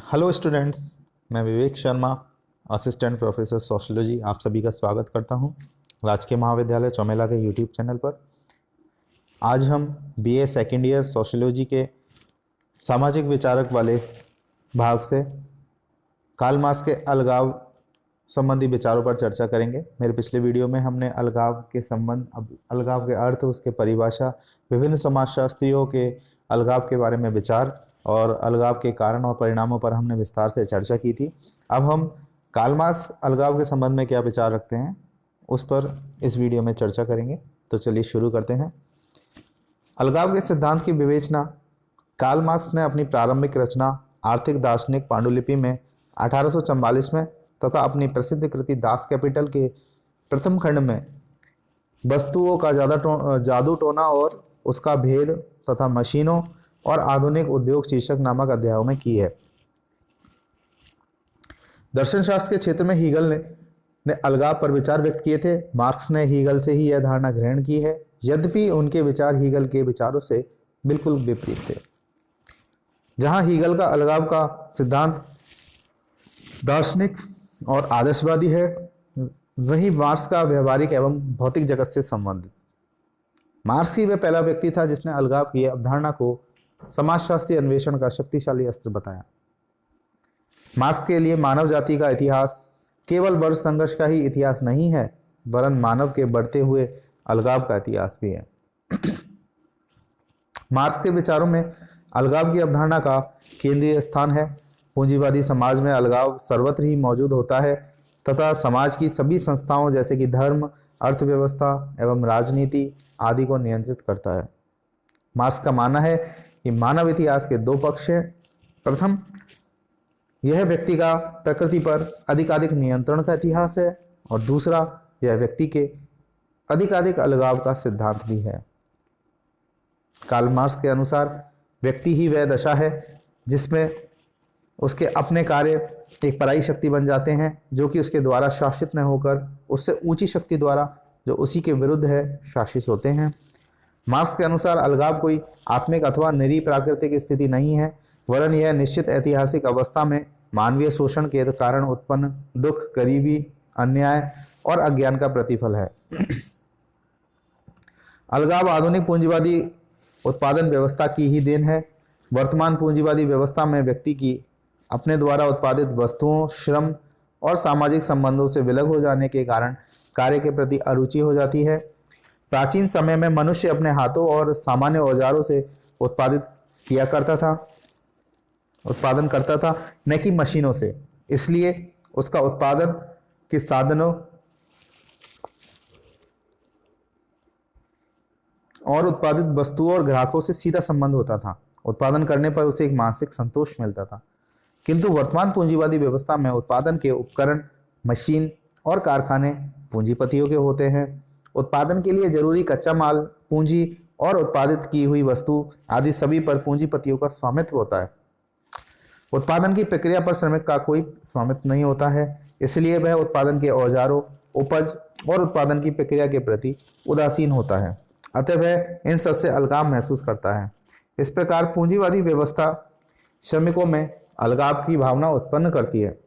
Hello students, मैं Vivek Sharma, assistant professor sociology, आप सभी का स्वागत करता हूं राजकीय महाविद्यालय चौमेला के यूट्यूब चैनल पर। आज हम बीए सेकेंड ईयर सोशियोलॉजी के सामाजिक विचारक वाले भाग से कार्ल मार्क्स के अलगाव संबंधी विचारों पर चर्चा करेंगे। मेरे पिछले वीडियो में हमने अलगाव के संबंध, अलगाव के अर्थ, उसके परिभाषा, विभिन्न समाजशास्त्रियों के अलगाव के बारे में विचार और अलगाव के कारण और परिणामों पर हमने विस्तार से चर्चा की थी। अब हम कार्ल मार्क्स अलगाव के संबंध में क्या विचार रखते हैं उस पर इस वीडियो में चर्चा करेंगे। तो चलिए शुरू करते हैं। अलगाव के सिद्धांत की विवेचना कार्ल मार्क्स ने अपनी प्रारंभिक रचना आर्थिक दार्शनिक पांडुलिपि में 1844 में तथा अपनी प्रसिद्ध कृति दास कैपिटल के प्रथम खंड में वस्तुओं का जादू टोना और उसका भेद तथा मशीनों और आधुनिक उद्योग शीर्षक नामक अध्यायों में की है। दर्शन शास्त्र के क्षेत्र में हीगल ने अलगाव पर विचार व्यक्त किए थे। मार्क्स ने हीगल से ही यह धारणा ग्रहण की है, यद्यपि उनके विचार हीगल के विचारों से बिल्कुल विपरीत थे। जहां हीगल का अलगाव का सिद्धांत दार्शनिक और आदर्शवादी है, वहीं मार्क्स का व्यवहारिक एवं भौतिक जगत से संबंधित। मार्क्स ही वह पहला व्यक्ति था जिसने अलगाव की अवधारणा को समाजशास्त्रीय अन्वेषण का शक्तिशाली अस्त्र बताया। मार्क्स के लिए मानव जाति का इतिहास केवल वर्ग संघर्ष का ही इतिहास नहीं है, वरन मानव के बढ़ते हुए अलगाव का इतिहास भी है। मार्क्स के विचारों में अलगाव की अवधारणा का केंद्रीय स्थान है। पूंजीवादी समाज में अलगाव सर्वत्र ही मौजूद होता है तथा समाज की सभी संस्थाओं जैसे कि धर्म, अर्थव्यवस्था एवं राजनीति आदि को नियंत्रित करता है। मार्क्स का मानना है कि मानव इतिहास के दो पक्ष हैं। प्रथम, यह व्यक्ति का प्रकृति पर अधिकाधिक नियंत्रण का इतिहास है और दूसरा, यह व्यक्ति के अधिकाधिक अलगाव का सिद्धांत भी है। कार्ल मार्क्स के अनुसार व्यक्ति ही वह दशा है जिसमें उसके अपने कार्य एक पराई शक्ति बन जाते हैं, जो कि उसके द्वारा शासित न होकर उससे ऊंची शक्ति द्वारा, जो उसी के विरुद्ध है, शासित होते हैं। मार्क्स के अनुसार अलगाव कोई आत्मिक अथवा निरी प्राकृतिक स्थिति नहीं है, वरन यह निश्चित ऐतिहासिक अवस्था में मानवीय शोषण के कारण उत्पन्न दुख, गरीबी, अन्याय और अज्ञान का प्रतिफल है। अलगाव आधुनिक पूंजीवादी उत्पादन व्यवस्था की ही देन है। वर्तमान पूंजीवादी व्यवस्था में व्यक्ति की अपने द्वारा उत्पादित वस्तुओं, श्रम और सामाजिक संबंधों से विलग हो जाने के कारण कार्य के प्रति अरुचि हो जाती है। प्राचीन समय में मनुष्य अपने हाथों और सामान्य औजारों से उत्पादन करता था, न कि मशीनों से। इसलिए उसका उत्पादन के साधनों और उत्पादित वस्तुओं और ग्राहकों से सीधा संबंध होता था। उत्पादन करने पर उसे एक मानसिक संतोष मिलता था। किंतु वर्तमान पूंजीवादी व्यवस्था में उत्पादन के उपकरण, मशीन और कारखाने पूंजीपतियों के होते हैं। उत्पादन के लिए जरूरी कच्चा माल, पूंजी और उत्पादित की हुई वस्तु आदि सभी पर पूंजीपतियों का स्वामित्व होता है। उत्पादन की प्रक्रिया पर श्रमिक का कोई स्वामित्व नहीं होता है, इसलिए वह उत्पादन के औजारों, उपज और उत्पादन की प्रक्रिया के प्रति उदासीन होता है। अतः वह इन सबसे अलगाव महसूस करता है। इस प्रकार पूंजीवादी व्यवस्था श्रमिकों में अलगाव की भावना उत्पन्न करती है।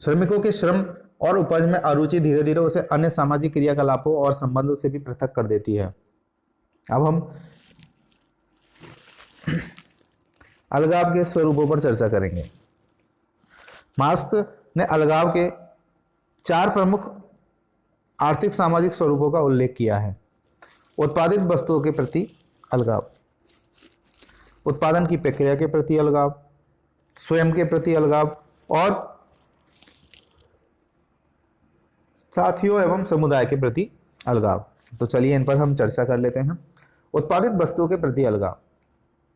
श्रमिकों के श्रम और उपज में अरुचि धीरे धीरे उसे अन्य सामाजिक क्रियाकलापों और संबंधों से भी पृथक कर देती है। अब हम अलगाव के स्वरूपों पर चर्चा करेंगे। मार्क्स ने अलगाव के 4 प्रमुख आर्थिक सामाजिक स्वरूपों का उल्लेख किया है। उत्पादित वस्तुओं के प्रति अलगाव, उत्पादन की प्रक्रिया के प्रति अलगाव, स्वयं के प्रति अलगाव और साथियों एवं समुदाय के प्रति अलगाव। तो चलिए इन पर हम चर्चा कर लेते हैं। उत्पादित वस्तुओं के प्रति अलगाव।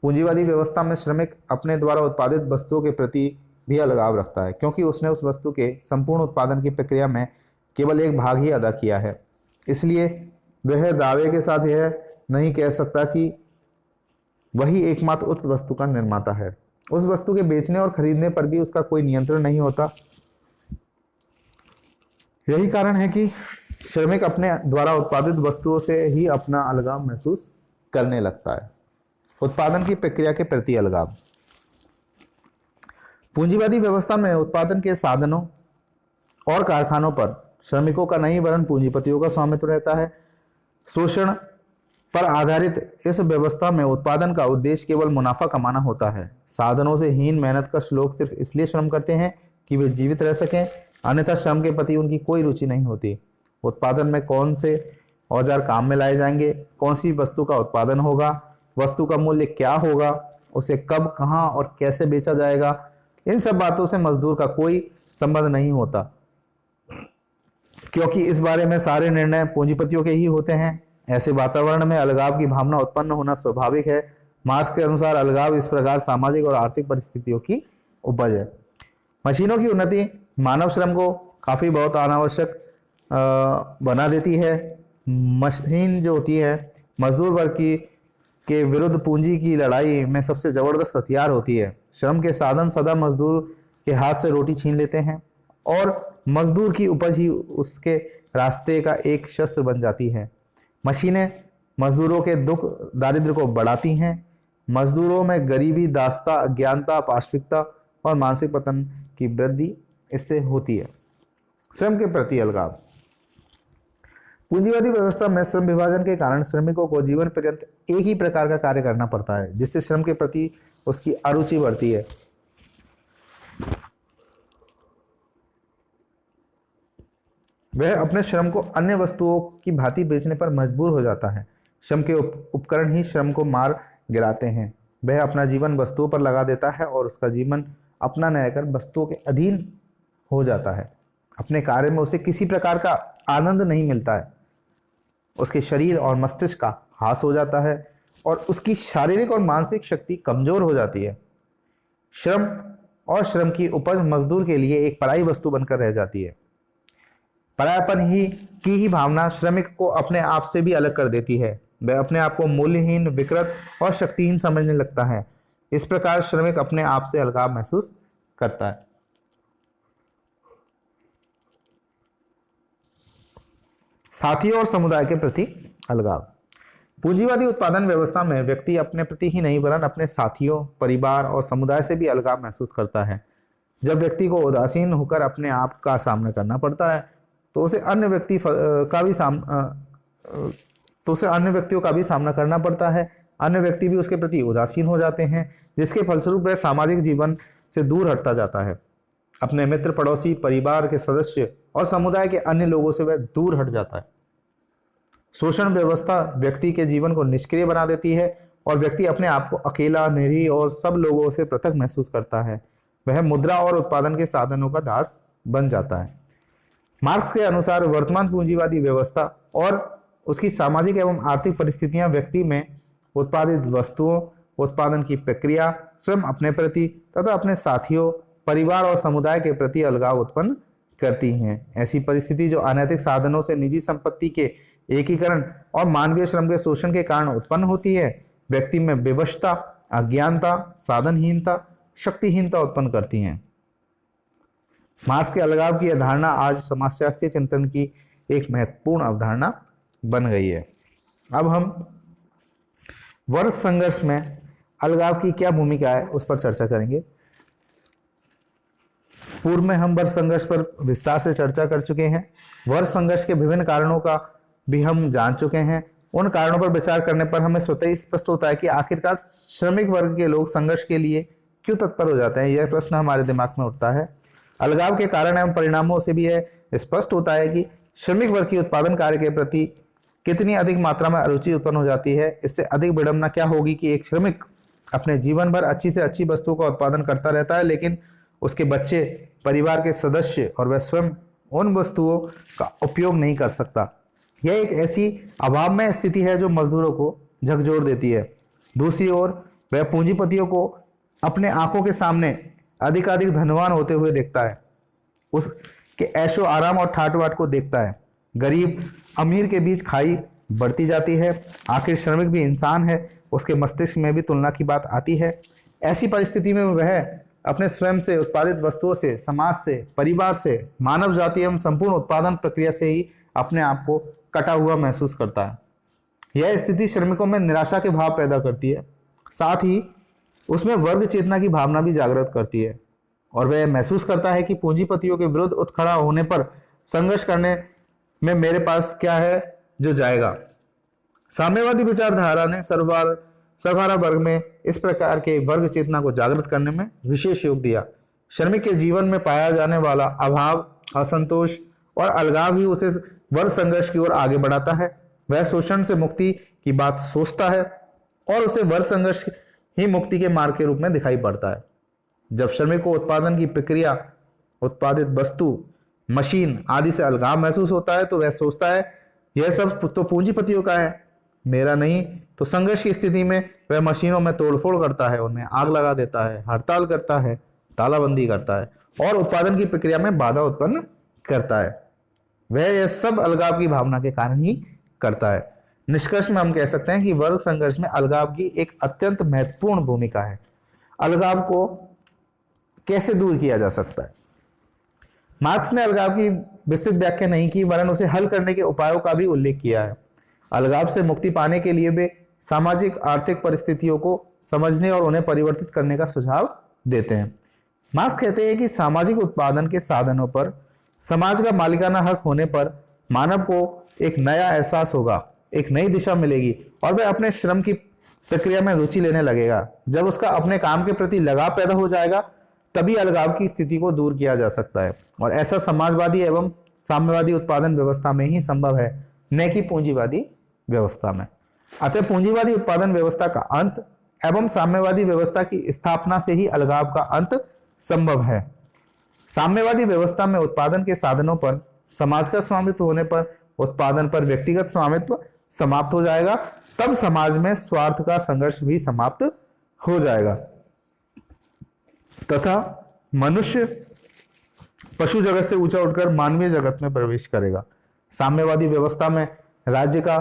पूंजीवादी व्यवस्था में श्रमिक अपने द्वारा उत्पादित वस्तुओं के प्रति भी अलगाव रखता है, क्योंकि उसने उस वस्तु के संपूर्ण उत्पादन की प्रक्रिया में केवल एक भाग ही अदा किया है। इसलिए वह दावे के साथ यह नहीं कह सकता कि वही एकमात्र उस वस्तु का निर्माता है। उस वस्तु के बेचने और खरीदने पर भी उसका कोई नियंत्रण नहीं होता। यही कारण है कि श्रमिक अपने द्वारा उत्पादित वस्तुओं से ही अपना अलगाव महसूस करने लगता है। उत्पादन की प्रक्रिया के प्रति अलगाव। पूंजीवादी व्यवस्था में उत्पादन के साधनों और कारखानों पर श्रमिकों का नहीं वरन पूंजीपतियों का स्वामित्व रहता है। शोषण पर आधारित इस व्यवस्था में उत्पादन का उद्देश्य केवल मुनाफा कमाना होता है। साधनों से हीन मेहनत का लोग सिर्फ इसलिए श्रम करते हैं कि वे जीवित रह सकें, अन्यथा श्रम के प्रति उनकी कोई रुचि नहीं होती। उत्पादन में कौन से औजार काम में लाए जाएंगे, कौन सी वस्तु का उत्पादन होगा, वस्तु का मूल्य क्या होगा, उसे कब, कहाँ और कैसे बेचा जाएगा, इन सब बातों से मजदूर का कोई संबंध नहीं होता, क्योंकि इस बारे में सारे निर्णय पूंजीपतियों के ही होते हैं। ऐसे वातावरण में अलगाव की भावना उत्पन्न होना स्वाभाविक है। मार्क्स के अनुसार अलगाव इस प्रकार सामाजिक और आर्थिक परिस्थितियों की उपज है। मशीनों की उन्नति मानव श्रम को काफ़ी बहुत अनावश्यक बना देती है। मशीन जो होती है मजदूर वर्ग की के विरुद्ध पूंजी की लड़ाई में सबसे ज़बरदस्त हथियार होती है। श्रम के साधन सदा मजदूर के हाथ से रोटी छीन लेते हैं और मजदूर की उपज ही उसके रास्ते का एक शस्त्र बन जाती है। मशीनें मजदूरों के दुख दारिद्र्य को बढ़ाती हैं। मजदूरों में गरीबी, दास्ता, अज्ञानता, पाशविकता और मानसिक पतन की वृद्धि इससे होती है। श्रम के प्रति अलगाव। पूंजीवादी व्यवस्था में श्रम विभाजन के कारण श्रमिकों को जीवन पर्यंत एक ही प्रकार का कार्य करना पड़ता है, जिससे श्रम के प्रति उसकी अरुचि बढ़ती है। वह अपने श्रम को अन्य वस्तुओं की भांति बेचने पर मजबूर हो जाता है। श्रम के उपकरण ही श्रम को मार गिराते हैं। वह अपना जीवन वस्तुओं पर लगा देता है और उसका जीवन अपना न रहकर वस्तुओं के अधीन हो जाता है। अपने कार्य में उसे किसी प्रकार का आनंद नहीं मिलता है। उसके शरीर और मस्तिष्क का ह्रास हो जाता है और उसकी शारीरिक और मानसिक शक्ति कमजोर हो जाती है। श्रम और श्रम की उपज मजदूर के लिए एक पराई वस्तु बनकर रह जाती है। परायापन की ही भावना श्रमिक को अपने आप से भी अलग कर देती है। वह अपने आप को मूल्यहीन, विकृत और शक्तिहीन समझने लगता है। इस प्रकार श्रमिक अपने आप से अलगाव महसूस करता है। साथियों और समुदाय के प्रति अलगाव। पूंजीवादी उत्पादन व्यवस्था में व्यक्ति अपने प्रति ही नहीं वरन अपने साथियों, परिवार और समुदाय से भी अलगाव महसूस करता है। जब व्यक्ति को उदासीन होकर अपने आप का सामना करना पड़ता है तो उसे अन्य व्यक्तियों का भी सामना करना पड़ता है। अन्य व्यक्ति भी उसके प्रति उदासीन हो जाते हैं, जिसके फलस्वरूप वह सामाजिक जीवन से दूर हटता जाता है। अपने मित्र, पड़ोसी, परिवार के सदस्य और समुदाय के अन्य लोगों से वह दूर हट जाता है। शोषण व्यवस्था व्यक्ति के जीवन को निष्क्रिय बना देती है और व्यक्ति अपने आप को अकेला, निरीह और सब लोगों से पृथक महसूस करता है। वह मुद्रा और उत्पादन के साधनों का दास बन जाता है। मार्क्स के अनुसार वर्तमान पूंजीवादी व्यवस्था और उसकी सामाजिक एवं आर्थिक परिस्थितियां व्यक्ति में उत्पादित वस्तुओं, उत्पादन की प्रक्रिया, स्वयं अपने प्रति तथा अपने साथियों, परिवार और समुदाय के प्रति अलगाव उत्पन्न करती हैं। ऐसी परिस्थिति जो अनैतिक साधनों से निजी संपत्ति के एकीकरण और मानवीय श्रम के शोषण के कारण उत्पन्न होती है, व्यक्ति में विवशता, अज्ञानता, साधनहीनता, शक्तिहीनता उत्पन्न करती हैं। मार्क्स के अलगाव की अवधारणा आज समाजशास्त्रीय चिंतन की एक महत्वपूर्ण अवधारणा बन गई है। अब हम वर्ग संघर्ष में अलगाव की क्या भूमिका है उस पर चर्चा करेंगे। पूर्व में हम वर्ग संघर्ष पर विस्तार से चर्चा कर चुके हैं। वर्ग संघर्ष के विभिन्न कारणों का भी हम जान चुके हैं। उन कारणों पर विचार करने पर हमें स्वतः ही स्पष्ट होता है कि आखिरकार श्रमिक वर्ग के लोग संघर्ष के लिए क्यों तत्पर हो जाते हैं। यह प्रश्न हमारे दिमाग में उठता है। अलगाव के कारण एवं परिणामों से भी यह स्पष्ट होता है कि श्रमिक वर्ग की उत्पादन कार्य के प्रति कितनी अधिक मात्रा में अरुचि उत्पन्न हो जाती है। इससे अधिक विडंबना क्या होगी कि एक श्रमिक अपने जीवन भर अच्छी से अच्छी वस्तुओं का उत्पादन करता रहता है, लेकिन उसके बच्चे, परिवार के सदस्य और वह स्वयं उन वस्तुओं का उपयोग नहीं कर सकता। यह एक ऐसी अभावमय स्थिति है जो मजदूरों को झकझोर देती है। दूसरी ओर वह पूंजीपतियों को अपने आंखों के सामने अधिकाधिक धनवान होते हुए देखता है, उसके ऐशो आराम और ठाट बाट को देखता है। गरीब अमीर के बीच खाई बढ़ती जाती है। आखिर श्रमिक भी इंसान है, उसके मस्तिष्क में भी तुलना की बात आती है। ऐसी परिस्थिति में वह अपने स्वयं से उत्पादित वस्तुओं से, समाज से, परिवार से, मानव जाति एवं संपूर्ण उत्पादन प्रक्रिया से ही अपने आप को कटा हुआ महसूस करता है। यह स्थिति श्रमिकों में निराशा के भाव पैदा करती है, साथ ही उसमें वर्ग चेतना की भावना भी जागृत करती है। और वह महसूस करता है कि पूंजीपतियों के विरुद्ध उठ खड़ा होने पर संघर्ष करने में मेरे पास क्या है जो जाएगा। साम्यवादी विचारधारा ने सर्वहारा वर्ग में इस प्रकार के वर्ग चेतना को जागृत करने में विशेष योग दिया। श्रमिक के जीवन में पाया जाने वाला अभाव, असंतोष और अलगाव ही उसे वर्ग संघर्ष की ओर आगे बढ़ाता है। वह शोषण से मुक्ति की बात सोचता है और उसे वर्ग संघर्ष ही मुक्ति के मार्ग के रूप में दिखाई पड़ता है। जब श्रमिक को उत्पादन की प्रक्रिया, उत्पादित वस्तु, मशीन आदि से अलगाव महसूस होता है तो वह सोचता है यह सब तो पूंजीपतियों का है, मेरा नहीं। तो संघर्ष की स्थिति में वह मशीनों में तोड़फोड़ करता है, उनमें आग लगा देता है, हड़ताल करता है, तालाबंदी करता है और उत्पादन की प्रक्रिया में बाधा उत्पन्न करता है। वह यह सब अलगाव की भावना के कारण ही करता है। निष्कर्ष में हम कह सकते हैं कि वर्ग संघर्ष में अलगाव की एक अत्यंत महत्वपूर्ण भूमिका है। अलगाव को कैसे दूर किया जा सकता है? मार्क्स ने अलगाव की विस्तृत व्याख्या नहीं की, वरन उसे हल करने के उपायों का भी उल्लेख किया है। अलगाव से मुक्ति पाने के लिए वे सामाजिक आर्थिक परिस्थितियों को समझने और उन्हें परिवर्तित करने का सुझाव देते हैं। मार्क्स कहते हैं कि सामाजिक उत्पादन के साधनों पर समाज का मालिकाना हक होने पर मानव को एक नया एहसास होगा, एक नई दिशा मिलेगी और वह अपने श्रम की प्रक्रिया में रुचि लेने लगेगा। जब उसका अपने काम के प्रति लगाव पैदा हो जाएगा तभी अलगाव की स्थिति को दूर किया जा सकता है और ऐसा समाजवादी एवं साम्यवादी उत्पादन व्यवस्था में ही संभव है, न कि पूंजीवादी व्यवस्था में। अतः पूंजीवादी उत्पादन व्यवस्था का अंत एवं साम्यवादी व्यवस्था की स्थापना से ही अलगाव का अंत संभव है। साम्यवादी व्यवस्था में उत्पादन के साधनों पर समाज का स्वामित्व होने पर उत्पादन पर व्यक्तिगत स्वामित्व समाप्त हो जाएगा, तब समाज में स्वार्थ का संघर्ष भी समाप्त हो जाएगा तथा मनुष्य पशु जगत से ऊंचा उठकर मानवीय जगत में प्रवेश करेगा। साम्यवादी व्यवस्था में राज्य का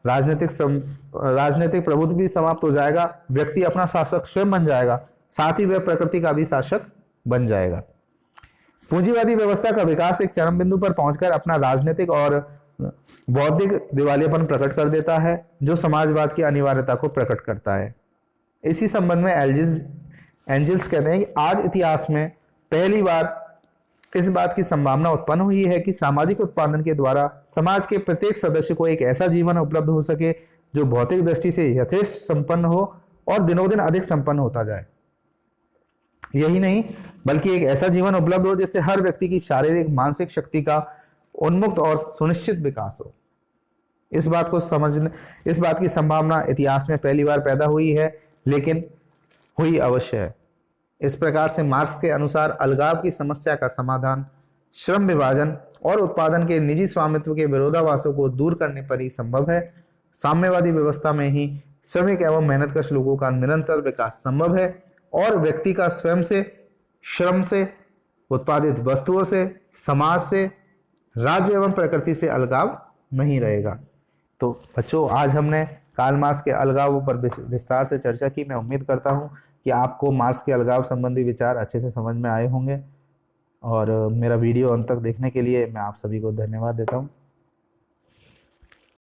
राजनीतिक प्रभुत्व भी समाप्त हो जाएगा, व्यक्ति अपना शासक स्वयं बन जाएगा, साथ ही वह प्रकृति का भी शासक बन जाएगा। पूंजीवादी व्यवस्था का विकास एक चरम बिंदु पर पहुंचकर अपना राजनीतिक और बौद्धिक दिवालियापन प्रकट कर देता है, जो समाजवाद की अनिवार्यता को प्रकट करता है। इसी संबंध में एंजल्स कहते हैं कि आज इतिहास में पहली बार इस बात की संभावना उत्पन्न हुई है कि सामाजिक उत्पादन के द्वारा समाज के प्रत्येक सदस्य को एक ऐसा जीवन उपलब्ध हो सके जो भौतिक दृष्टि से यथेष्ट संपन्न हो और दिनों दिन अधिक संपन्न होता जाए। यही नहीं बल्कि एक ऐसा जीवन उपलब्ध हो जिससे हर व्यक्ति की शारीरिक मानसिक शक्ति का उन्मुक्त और सुनिश्चित विकास हो। इस बात की संभावना इतिहास में पहली बार पैदा हुई है, लेकिन हुई अवश्य है। इस प्रकार से मार्क्स के अनुसार अलगाव की समस्या का समाधान श्रम विभाजन और उत्पादन के निजी स्वामित्व के विरोधाभासों को दूर करने पर ही संभव है। साम्यवादी व्यवस्था में ही श्रमिक एवं मेहनतकश लोगों का निरंतर विकास संभव है और व्यक्ति का स्वयं से, श्रम से, उत्पादित वस्तुओं से, समाज से, राज्य एवं प्रकृति से अलगाव नहीं रहेगा। तो बच्चों, आज हमने कार्ल मार्क्स के अलगाव पर विस्तार से चर्चा की। मैं उम्मीद करता हूँ कि आपको मार्क्स के अलगाव संबंधी विचार अच्छे से समझ में आए होंगे और मेरा वीडियो अंत तक देखने के लिए मैं आप सभी को धन्यवाद देता हूँ।